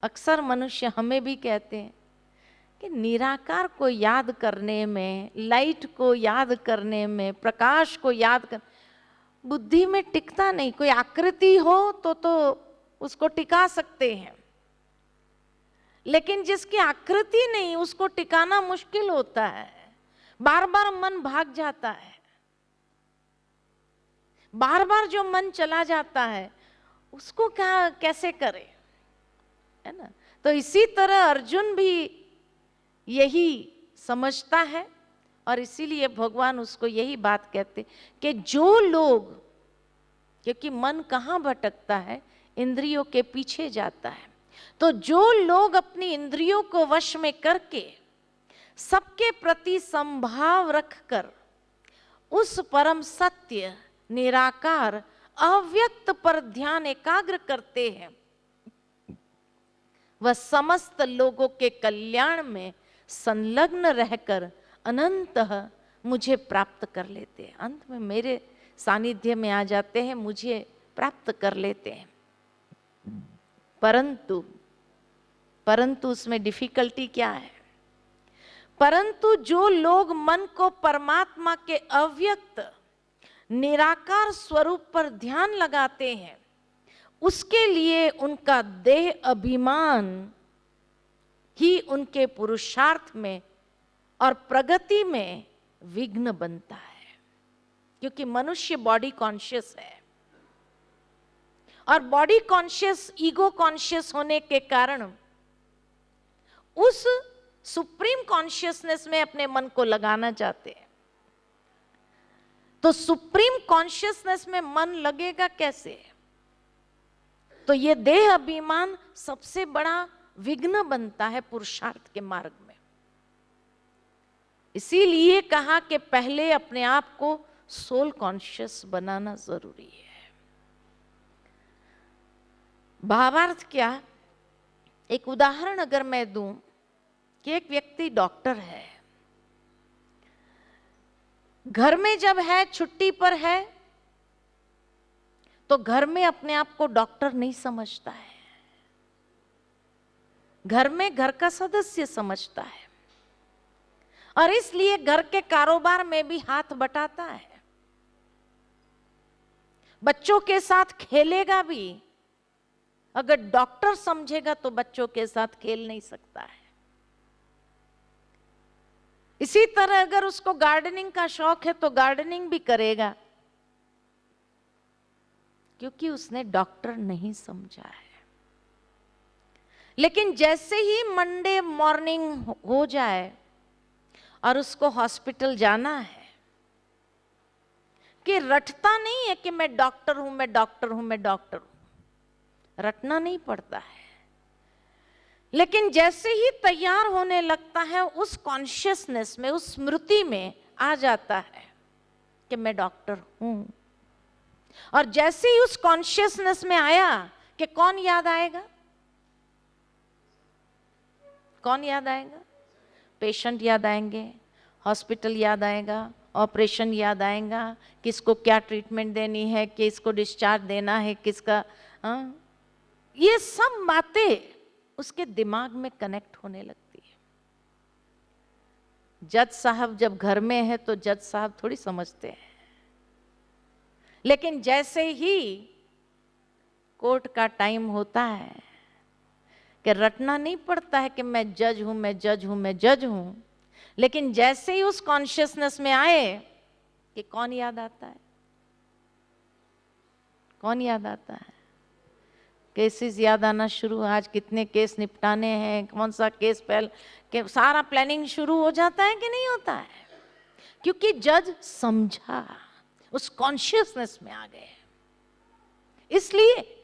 अक्सर मनुष्य हमें भी कहते हैं कि निराकार को याद करने में, लाइट को याद करने में, प्रकाश को याद कर बुद्धि में टिकता नहीं। कोई आकृति हो तो उसको टिका सकते हैं, लेकिन जिसकी आकृति नहीं उसको टिकाना मुश्किल होता है। बार बार मन भाग जाता है, बार बार जो मन चला जाता है उसको क्या कैसे करे, है ना। तो इसी तरह अर्जुन भी यही समझता है और इसीलिए भगवान उसको यही बात कहते कि जो लोग, क्योंकि मन कहाँ भटकता है, इंद्रियों के पीछे जाता है, तो जो लोग अपनी इंद्रियों को वश में करके सबके प्रति संभाव रखकर उस परम सत्य निराकार अव्यक्त पर ध्यान एकाग्र करते हैं, वह समस्त लोगों के कल्याण में संलग्न रहकर अनंतः मुझे प्राप्त कर लेते हैं। अंत में मेरे सानिध्य में आ जाते हैं, मुझे प्राप्त कर लेते हैं। परंतु उसमें डिफिकल्टी क्या है? परंतु जो लोग मन को परमात्मा के अव्यक्त निराकार स्वरूप पर ध्यान लगाते हैं, उसके लिए उनका देह अभिमान ही उनके पुरुषार्थ में और प्रगति में विघ्न बनता है। क्योंकि मनुष्य बॉडी कॉन्शियस है और बॉडी कॉन्शियस, ईगो कॉन्शियस होने के कारण उस सुप्रीम कॉन्शियसनेस में अपने मन को लगाना चाहते हैं। तो सुप्रीम कॉन्शियसनेस में मन लगेगा कैसे? तो ये देह अभिमान सबसे बड़ा विघ्न बनता है पुरुषार्थ के मार्ग में। इसीलिए कहा कि पहले अपने आप को सोल कॉन्शियस बनाना जरूरी है। भावार्थ क्या? एक उदाहरण अगर मैं दूं कि एक व्यक्ति डॉक्टर है, घर में जब है, छुट्टी पर है, तो घर में अपने आप को डॉक्टर नहीं समझता है, घर में घर का सदस्य समझता है और इसलिए घर के कारोबार में भी हाथ बटाता है। बच्चों के साथ खेलेगा भी, अगर डॉक्टर समझेगा तो बच्चों के साथ खेल नहीं सकता है। इसी तरह अगर उसको गार्डनिंग का शौक है तो गार्डनिंग भी करेगा, क्योंकि उसने डॉक्टर नहीं समझा है। लेकिन जैसे ही मंडे मॉर्निंग हो जाए और उसको हॉस्पिटल जाना है, कि रटता नहीं है कि मैं डॉक्टर हूं, मैं डॉक्टर हूं, मैं डॉक्टर हूं, रटना नहीं पड़ता है। लेकिन जैसे ही तैयार होने लगता है, उस कॉन्शियसनेस में, उस स्मृति में आ जाता है कि मैं डॉक्टर हूं। और जैसे ही उस कॉन्शियसनेस में आया कि कौन याद आएगा? कौन याद आएगा? पेशेंट याद आएंगे, हॉस्पिटल याद आएगा, ऑपरेशन याद आएगा, किसको क्या ट्रीटमेंट देनी है, किसको डिस्चार्ज देना है, किसका ये सब बातें उसके दिमाग में कनेक्ट होने लगती है। जज साहब जब घर में है तो जज साहब थोड़ी समझते हैं, लेकिन जैसे ही कोर्ट का टाइम होता है कि रटना नहीं पड़ता है कि मैं जज हूं, मैं जज हूं, मैं जज हूं। लेकिन जैसे ही उस कॉन्शियसनेस में आए कि कौन याद आता है? कौन याद आता है? केसेस याद आना शुरू, आज कितने केस निपटाने हैं, कौन सा केस पहले के, सारा प्लानिंग शुरू हो जाता है कि नहीं होता है? क्योंकि जज समझा, उस कॉन्शियसनेस में आ गए। इसलिए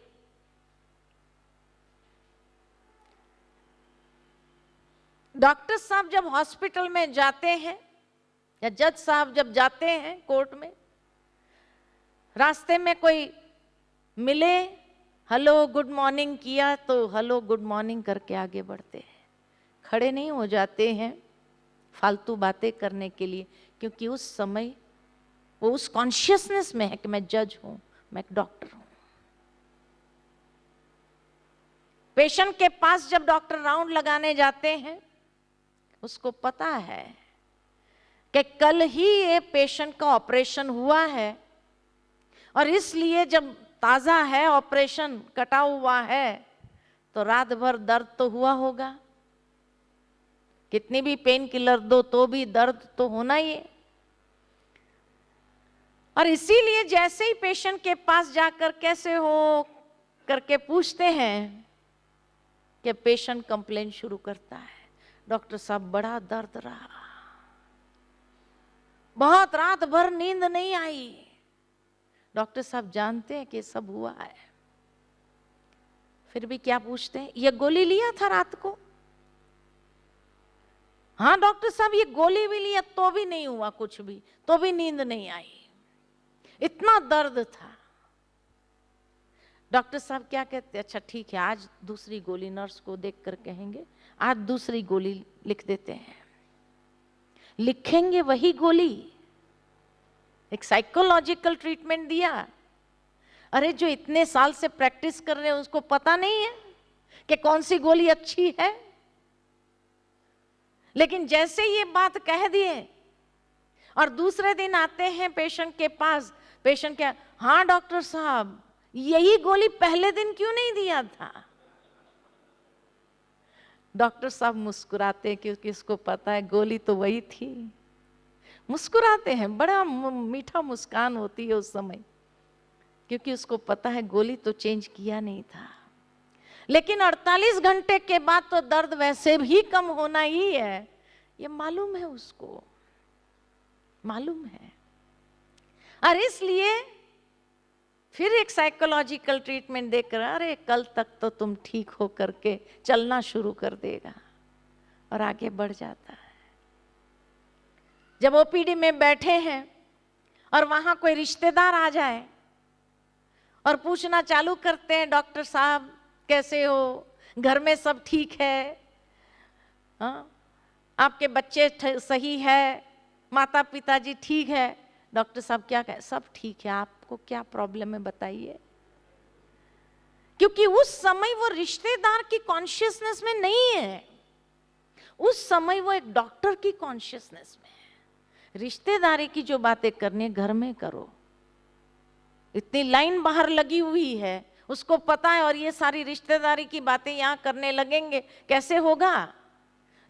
डॉक्टर साहब जब हॉस्पिटल में जाते हैं या जज साहब जब जाते हैं कोर्ट में, रास्ते में कोई मिले, हेलो गुड मॉर्निंग किया तो हेलो गुड मॉर्निंग करके आगे बढ़ते हैं, खड़े नहीं हो जाते हैं फालतू बातें करने के लिए, क्योंकि उस समय वो उस कॉन्शियसनेस में है कि मैं जज हूं, मैं एक डॉक्टर हूं। पेशेंट के पास जब डॉक्टर राउंड लगाने जाते हैं, उसको पता है कि कल ही ये पेशेंट का ऑपरेशन हुआ है और इसलिए जब ताजा है, ऑपरेशन कटा हुआ है, तो रात भर दर्द तो हुआ होगा। कितनी भी पेन किलर दो तो भी दर्द तो होना ही है। और इसीलिए जैसे ही पेशेंट के पास जाकर कैसे हो करके पूछते हैं कि पेशेंट कंप्लेन शुरू करता है, डॉक्टर साहब बड़ा दर्द रहा, बहुत रात भर नींद नहीं आई। डॉक्टर साहब जानते हैं कि सब हुआ है, फिर भी क्या पूछते हैं, ये गोली लिया था रात को? हाँ डॉक्टर साहब ये गोली भी लिया तो भी नहीं हुआ कुछ भी, तो भी नींद नहीं आई, इतना दर्द था। डॉक्टर साहब क्या कहते, अच्छा ठीक है, आज दूसरी गोली, नर्स को देखकर कहेंगे आज दूसरी गोली लिख देते हैं। लिखेंगे वही गोली, एक साइकोलॉजिकल ट्रीटमेंट दिया। अरे जो इतने साल से प्रैक्टिस कर रहे हैं उसको पता नहीं है कि कौन सी गोली अच्छी है। लेकिन जैसे ये बात कह दिए और दूसरे दिन आते हैं पेशेंट के पास, पेशेंट क्या, हाँ डॉक्टर साहब यही गोली पहले दिन क्यों नहीं दिया था? डॉक्टर साहब मुस्कुराते हैं क्योंकि इसको पता है गोली तो वही थी। मुस्कुराते हैं, बड़ा मीठा मुस्कान होती है उस समय, क्योंकि उसको पता है गोली तो चेंज किया नहीं था। लेकिन 48 घंटे के बाद तो दर्द वैसे भी कम होना ही है, ये मालूम है उसको, मालूम है। और इसलिए फिर एक साइकोलॉजिकल ट्रीटमेंट देकर, अरे कल तक तो तुम ठीक हो करके चलना शुरू कर देगा, और आगे बढ़ जाता है। जब ओपीडी में बैठे हैं और वहां कोई रिश्तेदार आ जाए और पूछना चालू करते हैं, डॉक्टर साहब कैसे हो, घर में सब ठीक है, हाँ? आपके बच्चे सही है, माता पिताजी ठीक है? डॉक्टर साहब क्या कहे, सब ठीक है, आपको क्या प्रॉब्लम है बताइए। क्योंकि उस समय वो रिश्तेदार की कॉन्शियसनेस में नहीं है, उस समय वो एक डॉक्टर की कॉन्शियसनेस में है। रिश्तेदारी की जो बातें करनी है घर में करो, इतनी लाइन बाहर लगी हुई है, उसको पता है, और ये सारी रिश्तेदारी की बातें यहां करने लगेंगे कैसे होगा?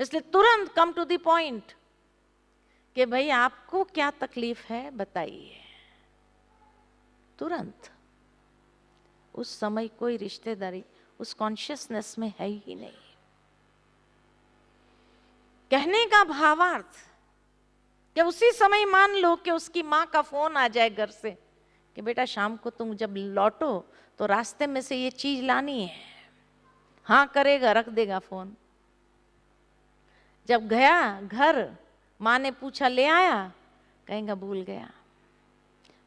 इसलिए तुरंत कम टू द पॉइंट कि भाई आपको क्या तकलीफ है बताइए, तुरंत। उस समय कोई रिश्तेदारी उस कॉन्शियसनेस में है ही नहीं। कहने का भावार्थ कि उसी समय मान लो कि उसकी माँ का फोन आ जाए घर से कि बेटा शाम को तुम जब लौटो तो रास्ते में से ये चीज लानी है, हाँ करेगा, रख देगा फोन। जब गया घर, माँ ने पूछा ले आया, कहेगा भूल गया।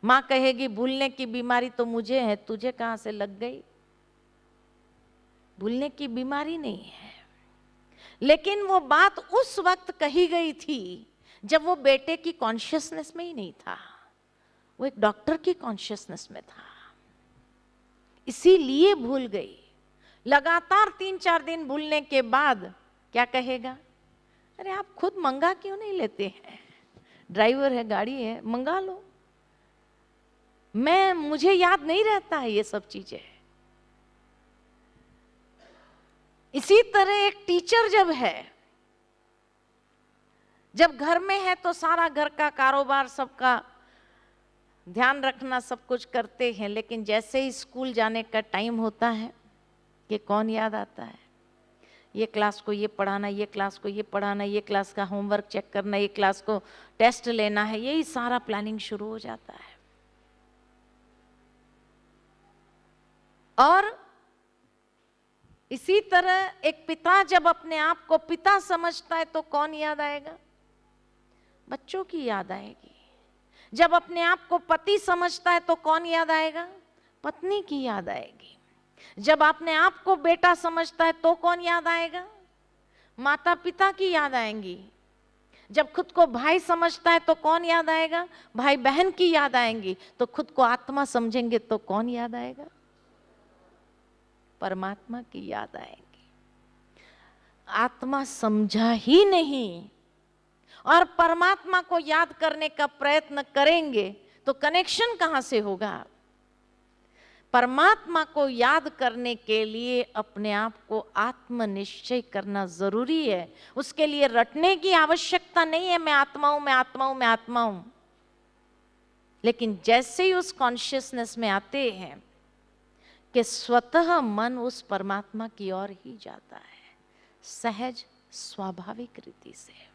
माँ कहेगी भूलने की बीमारी तो मुझे है, तुझे कहां से लग गई? भूलने की बीमारी नहीं है, लेकिन वो बात उस वक्त कही गई थी जब वो बेटे की कॉन्शियसनेस में ही नहीं था, वो एक डॉक्टर की कॉन्शियसनेस में था, इसीलिए भूल गई। लगातार 3-4 दिन भूलने के बाद क्या कहेगा, अरे आप खुद मंगा क्यों नहीं लेते हैं, ड्राइवर है, गाड़ी है, मंगा लो, मुझे याद नहीं रहता है ये सब चीजें। इसी तरह एक टीचर जब घर में है तो सारा घर का कारोबार, सबका ध्यान रखना, सब कुछ करते हैं, लेकिन जैसे ही स्कूल जाने का टाइम होता है ये कौन याद आता है, ये क्लास को ये पढ़ाना, ये क्लास को ये पढ़ाना, ये क्लास का होमवर्क चेक करना, ये क्लास को टेस्ट लेना है, यही सारा प्लानिंग शुरू हो जाता है। और इसी तरह एक पिता जब अपने आप को पिता समझता है तो कौन याद आएगा? बच्चों की याद आएगी। जब अपने आप को पति समझता है तो कौन याद आएगा? पत्नी की याद आएगी। जब अपने आप को बेटा समझता है तो कौन याद आएगा? माता पिता की याद आएंगी। जब खुद को भाई समझता है तो कौन याद आएगा? भाई बहन की याद आएंगी। तो खुद को आत्मा समझेंगे तो कौन याद आएगा? परमात्मा की याद आएगी। आत्मा समझा ही नहीं और परमात्मा को याद करने का प्रयत्न करेंगे तो कनेक्शन कहां से होगा? परमात्मा को याद करने के लिए अपने आप को आत्मनिश्चय करना जरूरी है। उसके लिए रटने की आवश्यकता नहीं है, मैं आत्मा हूं, मैं आत्मा हूं, मैं आत्मा हूं। लेकिन जैसे ही उस कॉन्शियसनेस में आते हैं कि स्वतः मन उस परमात्मा की ओर ही जाता है, सहज स्वाभाविक रीति से।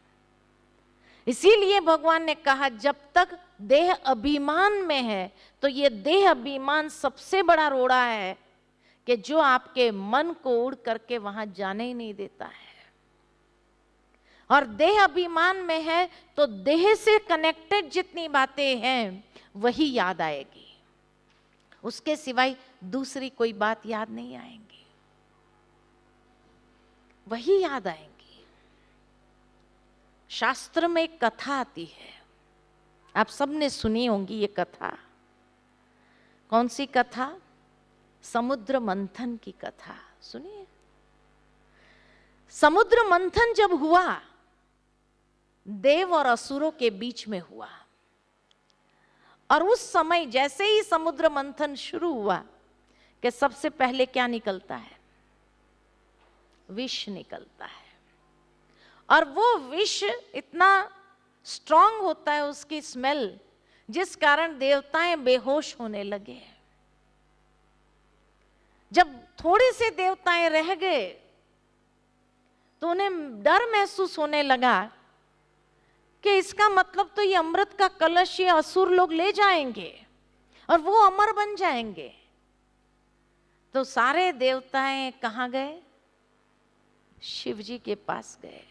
इसीलिए भगवान ने कहा जब तक देह अभिमान में है तो ये देह अभिमान सबसे बड़ा रोड़ा है कि जो आपके मन को उड़ करके वहां जाने ही नहीं देता है। और देह अभिमान में है तो देह से कनेक्टेड जितनी बातें हैं वही याद आएगी, उसके सिवाय दूसरी कोई बात याद नहीं आएंगी, वही याद आएंगी। शास्त्र में एक कथा आती है, आप सबने सुनी होंगी ये कथा। कौन सी कथा? समुद्र मंथन की कथा सुनिए। समुद्र मंथन जब हुआ, देव और असुरों के बीच में हुआ, और उस समय जैसे ही समुद्र मंथन शुरू हुआ कि सबसे पहले क्या निकलता है? विष निकलता है। और वो विष इतना स्ट्रांग होता है, उसकी स्मेल, जिस कारण देवताएं बेहोश होने लगे। जब थोड़े से देवताएं रह गए तो उन्हें डर महसूस होने लगा कि इसका मतलब तो ये अमृत का कलश ये असुर लोग ले जाएंगे और वो अमर बन जाएंगे। तो सारे देवताएं कहां गए? शिव जी के पास गए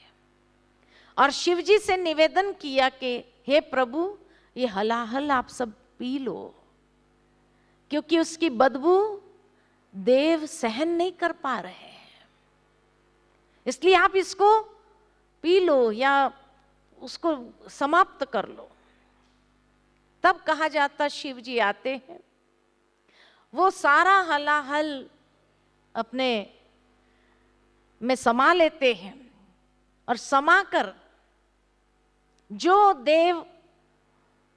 और शिव जी से निवेदन किया कि हे प्रभु, ये हलाहल आप सब पी लो, क्योंकि उसकी बदबू देव सहन नहीं कर पा रहे हैं, इसलिए आप इसको पी लो या उसको समाप्त कर लो। तब कहा जाता शिव जी आते हैं, वो सारा हलाहल अपने में समा लेते हैं और समाकर जो देव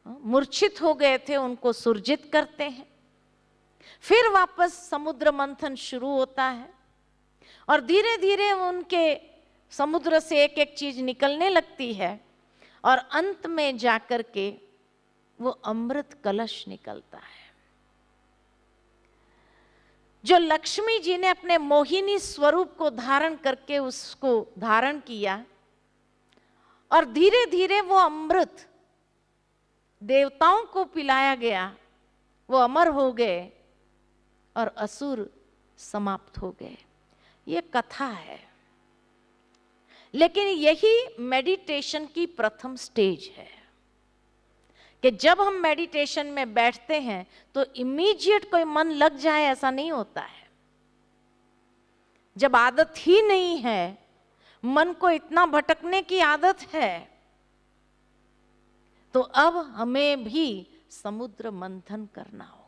मूर्छित हो गए थे उनको सुरजित करते हैं। फिर वापस समुद्र मंथन शुरू होता है और धीरे धीरे उनके समुद्र से एक एक चीज निकलने लगती है और अंत में जाकर के वो अमृत कलश निकलता है, जो लक्ष्मी जी ने अपने मोहिनी स्वरूप को धारण करके उसको धारण किया और धीरे धीरे वो अमृत देवताओं को पिलाया गया, वो अमर हो गए और असुर समाप्त हो गए। ये कथा है, लेकिन यही मेडिटेशन की प्रथम स्टेज है कि जब हम मेडिटेशन में बैठते हैं तो इमीडिएट कोई मन लग जाए ऐसा नहीं होता है। जब आदत ही नहीं है, मन को इतना भटकने की आदत है, तो अब हमें भी समुद्र मंथन करना हो।